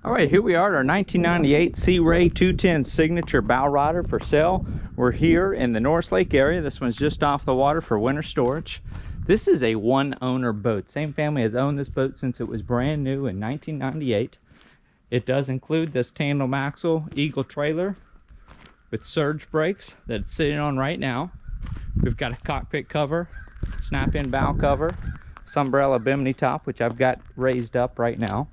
All right, here we are at our 1998 SeaRay 210 Signature Bowrider for sale. We're here in the Norris Lake area. This one's just off the water for winter storage. This is a one-owner boat. Same family has owned this boat since it was brand new in 1998. It does include this tandem axle Eagle trailer with surge brakes that it's sitting on right now. We've got a cockpit cover, snap-in bow cover, Sunbrella Bimini top, which I've got raised up right now.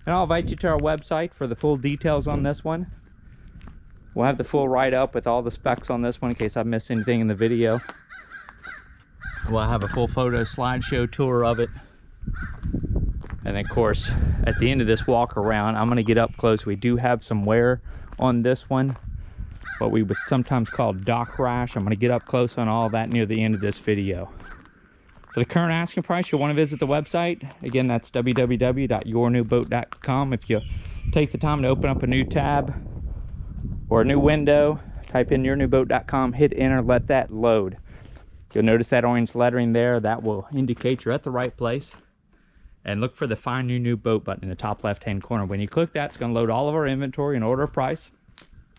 And I'll invite you to our website for the full details on this one. We'll have the full write-up with all the specs on this one in case I missed anything in the video. We'll have a full photo slideshow tour of it. And of course, at the end of this walk around, I'm going to get up close. We do have some wear on this one, what we would sometimes call dock rash. I'm going to get up close on all that near the end of this video. For the current asking price, you'll want to visit the website. Again, that's www.yournewboat.com. If you take the time to open up a new tab or a new window, type in yournewboat.com, hit enter, let that load. You'll notice that orange lettering there. That will indicate you're at the right place. And look for the Find Your New Boat button in the top left-hand corner. When you click that, it's going to load all of our inventory and order price.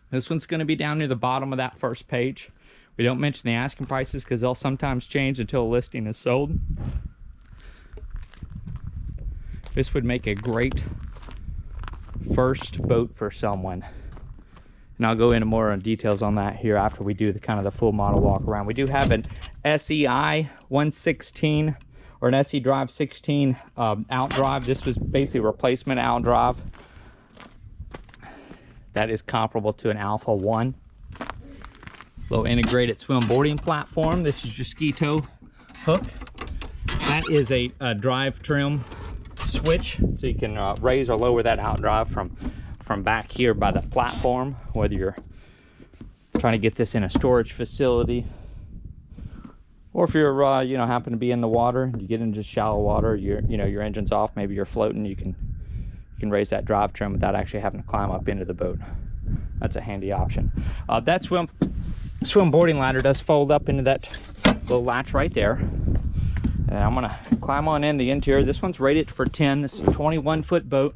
This one's going to be down near the bottom of that first page. We don't mention the asking prices because they'll sometimes change until a listing is sold. This would make a great first boat for someone. And I'll go into more details on that here after we do the kind of the full model walk around. We do have an SEI 116 or an SE Drive 16 outdrive. This was basically a replacement outdrive that is comparable to an Alpha 1. Little integrated swim boarding platform. This is your ski tow hook. That is a drive trim switch, so you can raise or lower that outdrive from back here by the platform, whether you're trying to get this in a storage facility, or if you're you know, happen to be in the water, you get into shallow water, your engine's off, maybe you're floating, you can raise that drive trim without actually having to climb up into the boat. That's a handy option. That swim boarding ladder does fold up into that little latch right there. And I'm gonna climb on in the interior. This one's rated for 10. This is a 21-foot boat.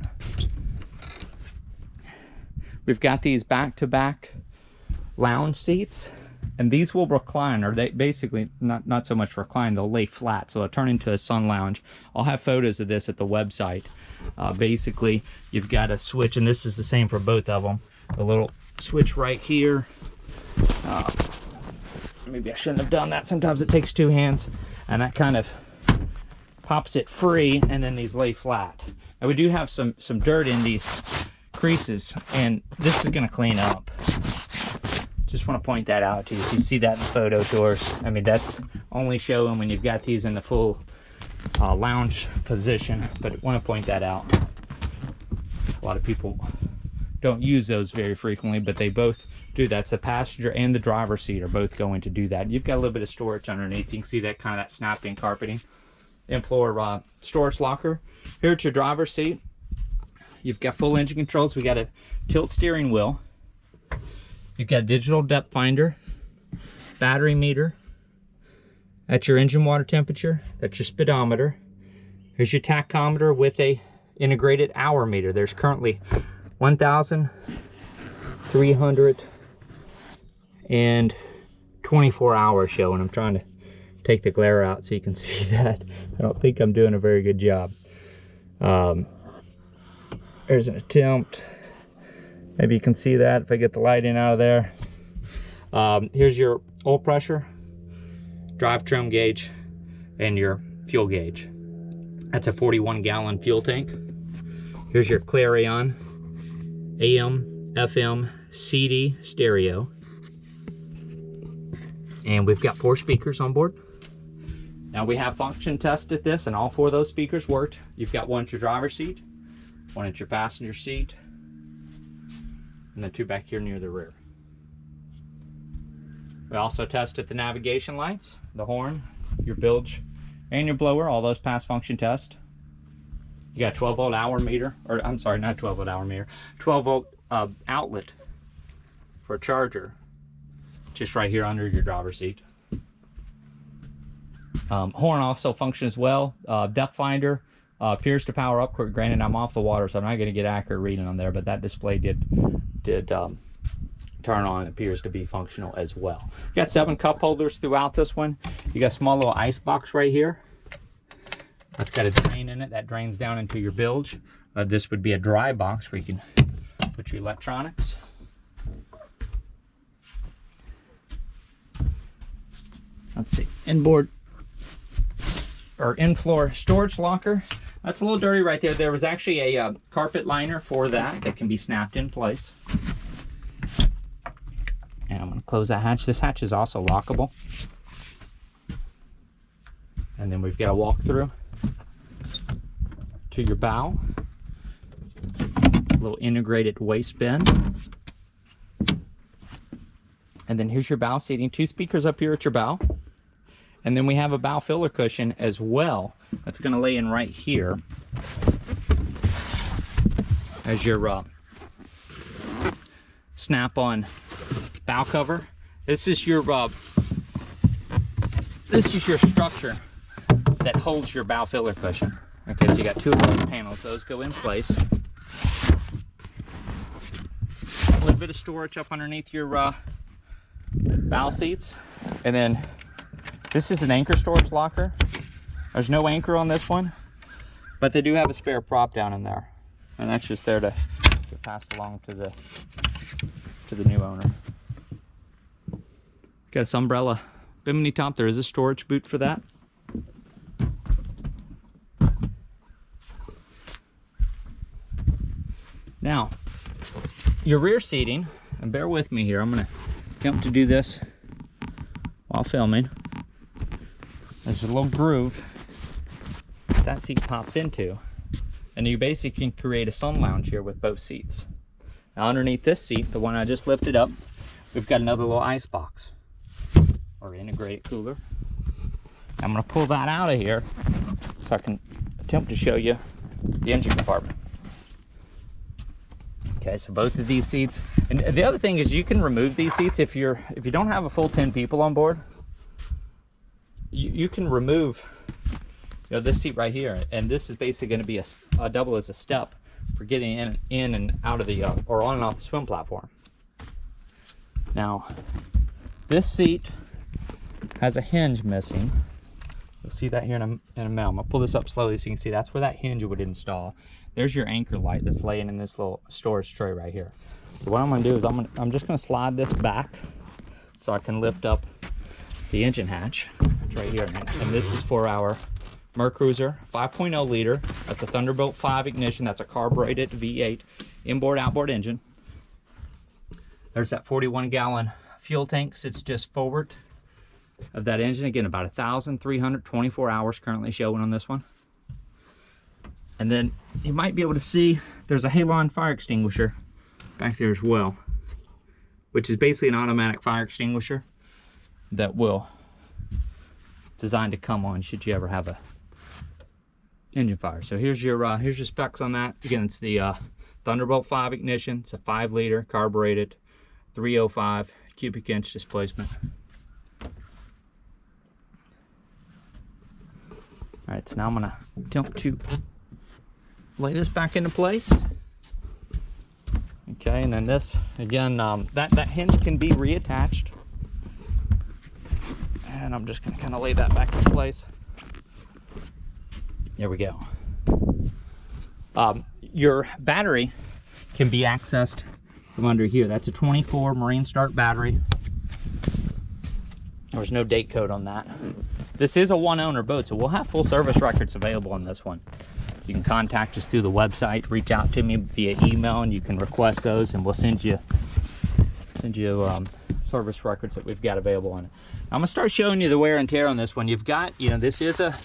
We've got these back-to-back lounge seats, and these will recline, or they basically not so much recline, they'll lay flat, so they'll turn into a sun lounge. I'll have photos of this at the website. Basically, you've got a switch, and this is the same for both of them. A little switch right here. Maybe I shouldn't have done that. Sometimes it takes two hands, and that kind of pops it free, and then these lay flat. Now we do have some dirt in these creases, and this is going to clean up. Just want to point that out to you. So you see that in the photo tours. I mean, that's only showing when you've got these in the full lounge position, but I want to point that out. A lot of people don't use those very frequently, but they both do that. So the passenger and the driver's seat are both going to do that. You've got a little bit of storage underneath. You can see that kind of that snap-in carpeting. In-floor storage locker. Here at your driver's seat, you've got full engine controls. We got a tilt steering wheel. You've got digital depth finder, battery meter. That's your engine water temperature. That's your speedometer. Here's your tachometer with a integrated hour meter. There's currently 1,324 hours showing. I'm trying to take the glare out so you can see that. I don't think I'm doing a very good job. There's an attempt. Maybe you can see that if I get the light in out of there. Here's your oil pressure, drive trim gauge, and your fuel gauge. That's a 41-gallon fuel tank. Here's your Clarion AM, FM, CD stereo. And we've got 4 speakers on board. Now we have function tested this, and all 4 of those speakers worked. You've got one at your driver's seat, one at your passenger seat, and then 2 back here near the rear. We also tested the navigation lights, the horn, your bilge, and your blower. All those pass function test. You got a 12-volt hour meter, or I'm sorry, not 12-volt hour meter, 12-volt outlet for a charger, just right here under your driver's seat. Horn also functions well. Depth finder, Appears to power up. Granted, I'm off the water, so I'm not going to get accurate reading on there, but that display did turn on. Appears to be functional as well. You got 7 cup holders throughout this one. You got a small little ice box right here. It's got a drain in it that drains down into your bilge. This would be a dry box where you can put your electronics. Let's see, inboard or in-floor storage locker. That's a little dirty right there. There was actually a carpet liner for that can be snapped in place. And I'm going to close that hatch. This hatch is also lockable. And then we've got a walk-through to your bow. A little integrated waste bin. And then here's your bow seating. 2 speakers up here at your bow. And then we have a bow filler cushion as well. That's going to lay in right here as your snap-on bow cover. This is your structure that holds your bow filler cushion. Okay, so you got 2 of those panels. Those go in place. A little bit of storage up underneath your bow seats, and then this is an anchor storage locker. There's no anchor on this one, but they do have a spare prop down in there, and that's just there to pass along to the new owner. Got this umbrella Bimini top. There is a storage boot for that. Now, your rear seating, and bear with me here, I'm going to attempt to do this while filming. There's a little groove that seat pops into, and you basically can create a sun lounge here with both seats. Now underneath this seat, the one I just lifted up, we've got another little ice box or integrated cooler. I'm going to pull that out of here so I can attempt to show you the engine compartment. Okay, so both of these seats, and the other thing is you can remove these seats if you don't have a full 10 people on board. You can remove, this seat right here, and this is basically going to be a double as a step for getting in and out of the or on and off the swim platform. Now, this seat has a hinge missing. You'll see that here in a minute. I'm gonna pull this up slowly so you can see that's where that hinge would install. There's your anchor light that's laying in this little storage tray right here. So what I'm going to do is I'm just going to slide this back so I can lift up the engine hatch. It's right here, and this is for our MerCruiser 5.0 liter. That's a Thunderbolt 5 ignition. That's a carbureted V8 inboard outboard engine. There's that 41-gallon fuel tank sits just forward of that engine. Again, about 1,324 hours currently showing on this one. And then you might be able to see there's a halon fire extinguisher back there as well, which is basically an automatic fire extinguisher that will designed to come on should you ever have a engine fire. So here's your specs on that. Again, it's the Thunderbolt 5 ignition. It's a 5-liter carbureted 305 cubic inch displacement. All right, so now I'm gonna attempt to lay this back into place. Okay, and then this, again, that hinge can be reattached. And I'm just gonna kind of lay that back in place. There we go. Your battery can be accessed from under here. That's a 24 Marine Start battery. There's no date code on that. This is a one-owner boat, so we'll have full service records available on this one. You can contact us through the website, reach out to me via email, and you can request those, and we'll send you service records that we've got available on it. I'm gonna start showing you the wear and tear on this one. You've got, this is a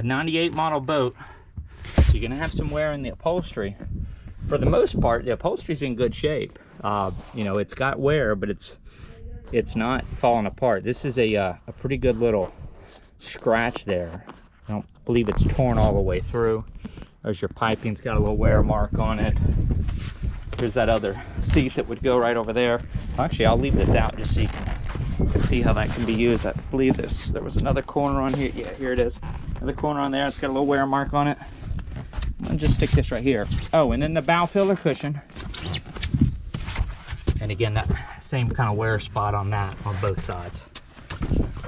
98 model boat, so you're gonna have some wear in the upholstery. For the most part, the upholstery's in good shape. It's got wear, but it's not falling apart. This is a pretty good little scratch there. I don't believe it's torn all the way through. There's your piping's got a little wear mark on it. There's that other seat that would go right over there. Actually, I'll leave this out just so you can see how that can be used. I believe there was another corner on here. Yeah, here it is. Another corner on there. It's got a little wear mark on it. I'm gonna just stick this right here. Oh, and then the bow filler cushion. And again, that same kind of wear spot on that on both sides.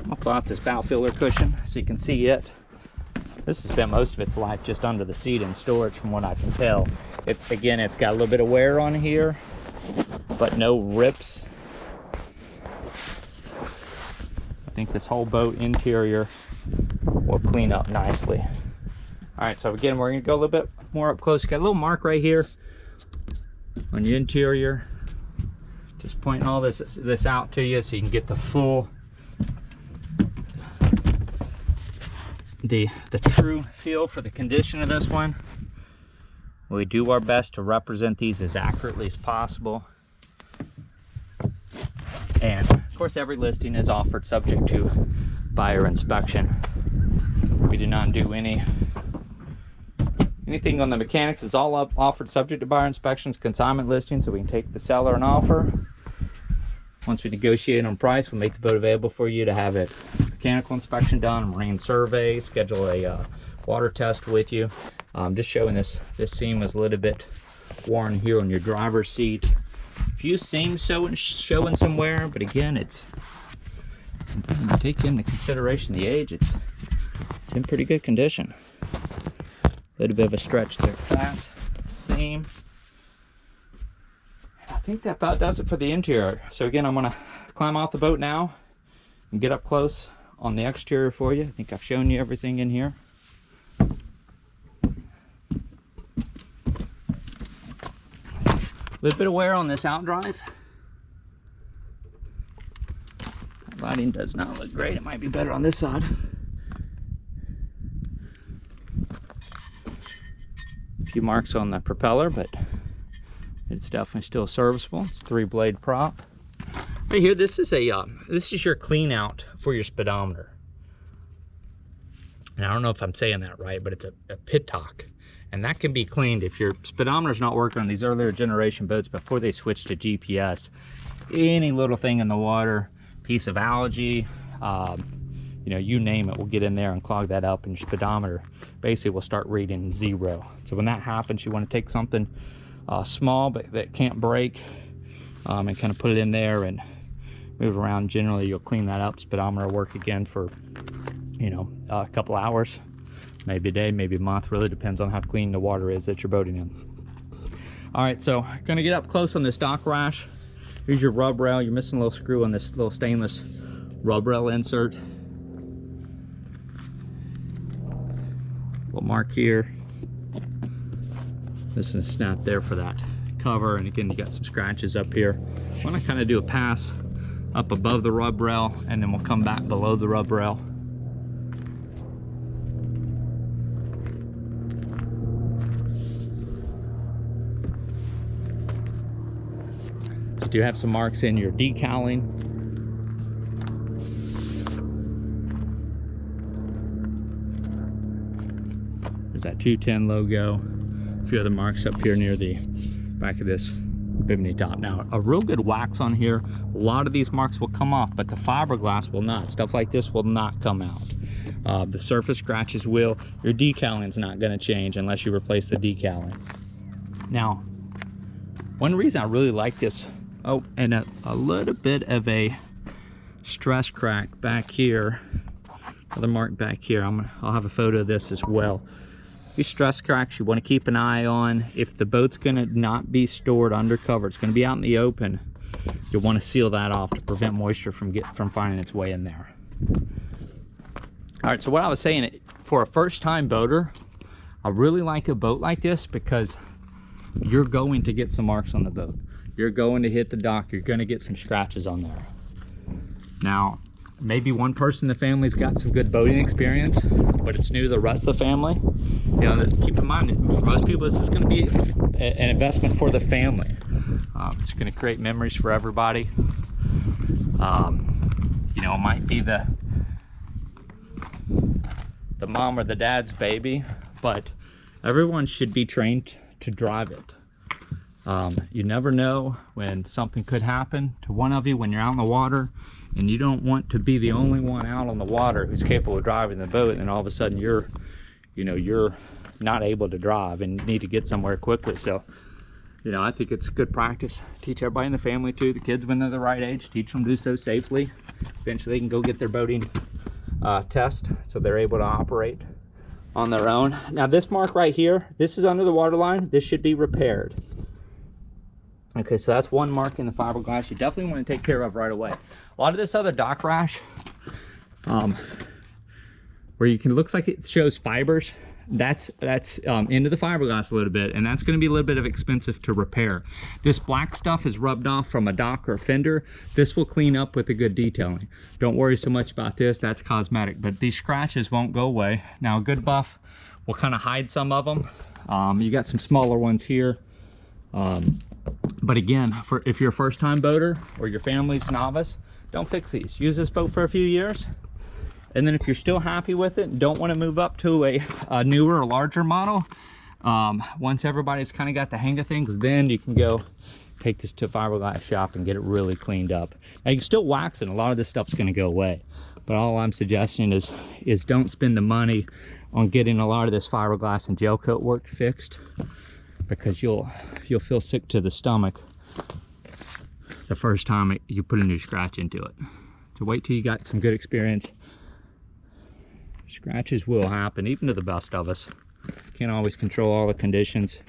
I'll pull out this bow filler cushion so you can see it. This has spent most of its life just under the seat in storage from what I can tell. Again, it's got a little bit of wear on here, but no rips. I think this whole boat interior will clean up nicely. All right, so again, we're gonna go a little bit more up close. Got a little mark right here on your interior. Just pointing all this out to you so you can get the full, the true feel for the condition of this one. We do our best to represent these as accurately as possible. And of course, every listing is offered subject to buyer inspection. We do not do anything on the mechanics. Is all offered subject to buyer inspections, consignment listings, so we can take the seller an offer. Once we negotiate on price, we'll make the boat available for you to have it mechanical inspection done, marine survey, schedule a water test with you. Just showing this seam was a little bit worn here on your driver's seat. A few seams showing some wear, but again, it's, take into consideration the age, it's in pretty good condition. A little bit of a stretch there, flat seam. I think that about does it for the interior. So again, I'm gonna climb off the boat now and get up close on the exterior for you. I think I've shown you everything in here. A little bit of wear on this outdrive. Lighting does not look great. It might be better on this side. A few marks on the propeller, but it's definitely still serviceable. It's a 3-blade prop. Right here, this is your clean out for your speedometer. And I don't know if I'm saying that right, but it's a pittock. And that can be cleaned if your speedometer's not working on these earlier generation boats before they switch to GPS. Any little thing in the water, piece of algae, you know, you name it, will get in there and clog that up, and your speedometer basically will start reading 0. So when that happens, you want to take something small but that can't break, and kind of put it in there and move around. Generally, you'll clean that up. Speedometer will work again for, you know, a couple hours, maybe a day, maybe a month. Really depends on how clean the water is that you're boating in. All right, so gonna get up close on this dock rash. Here's your rub rail. You're missing a little screw on this little stainless rub rail insert. Little mark here. This is a snap there for that cover, and again, you got some scratches up here. I want to kind of do a pass up above the rub rail, and then we'll come back below the rub rail. So do have some marks in your decaling. There's that 210 logo. A few other marks up here near the back of this Bimini top. Now, a real good wax on here. A lot of these marks will come off, but the fiberglass will not. Stuff like this will not come out. The surface scratches will. Your decaling's not going to change unless you replace the decaling. Now, one reason I really like this, oh, and a little bit of a stress crack back here. Another mark back here. I'll have a photo of this as well. These stress cracks you want to keep an eye on. If the boat's going to not be stored under cover, it's going to be out in the open, you'll want to seal that off to prevent moisture from finding its way in there. All right, so what I was saying, for a first-time boater, I really like a boat like this because you're going to get some marks on the boat. You're going to hit the dock. You're going to get some scratches on there. Now, maybe one person in the family's got some good boating experience, but it's new to the rest of the family. You know, keep in mind, for most people, this is going to be an investment for the family. It's going to create memories for everybody. You know, it might be the mom or the dad's baby, but everyone should be trained to drive it. You never know when something could happen to one of you when you're out in the water, and you don't want to be the only one out on the water who's capable of driving the boat, and all of a sudden you're not able to drive and need to get somewhere quickly. So, you know, I think it's good practice. Teach everybody in the family too, the kids when they're the right age, teach them to do so safely. Eventually they can go get their boating test so they're able to operate on their own. Now this mark right here, this is under the water line. This should be repaired. Okay, so that's one mark in the fiberglass you definitely want to take care of right away. A lot of this other dock rash, where you can, looks like it shows fibers, that's into the fiberglass a little bit, and that's going to be a little bit of expensive to repair. This black stuff is rubbed off from a dock or a fender. This will clean up with a good detailing. Don't worry so much about this, that's cosmetic, but these scratches won't go away. Now a good buff will kind of hide some of them. You got some smaller ones here, but again, if you're a first-time boater or your family's novice, don't fix these. Use this boat for a few years, and then if you're still happy with it and don't want to move up to a newer or larger model, once everybody's kind of got the hang of things, then you can go take this to a fiberglass shop and get it really cleaned up. Now you can still wax it, and a lot of this stuff's going to go away, but all I'm suggesting is don't spend the money on getting a lot of this fiberglass and gel coat work fixed, because you'll feel sick to the stomach the first time you put a new scratch into it. So wait till you got some good experience. Scratches will happen, even to the best of us. Can't always control all the conditions.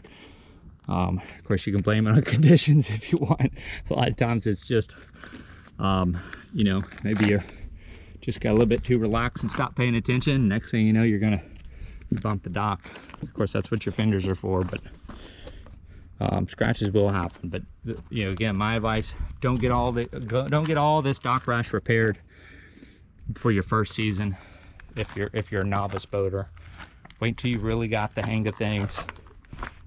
Of course, you can blame it on conditions if you want. A lot of times it's just, you know, maybe you're just got a little bit too relaxed and stop paying attention. Next thing you know, you're gonna bump the dock. Of course, that's what your fenders are for, but scratches will happen. But you know, again, my advice: don't get all this dock rash repaired for your first season. If you're a novice boater, wait till you really got the hang of things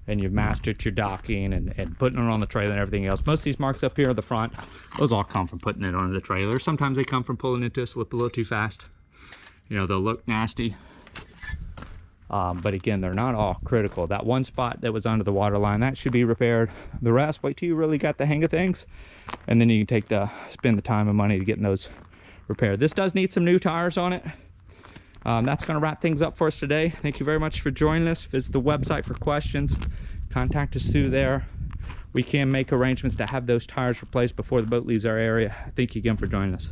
and you've mastered your docking and putting it on the trailer and everything else. Most of these marks up here at the front, those all come from putting it on the trailer. Sometimes they come from pulling into a slip a little too fast. You know, they'll look nasty. But again, they're not all critical. That one spot that was under the water line, that should be repaired. The rest, wait till you really got the hang of things, and then you can spend the time and money to getting those repaired. This does need some new tires on it. That's going to wrap things up for us today. Thank you very much for joining us. Visit the website for questions. Contact us through there. We can make arrangements to have those tires replaced before the boat leaves our area. Thank you again for joining us.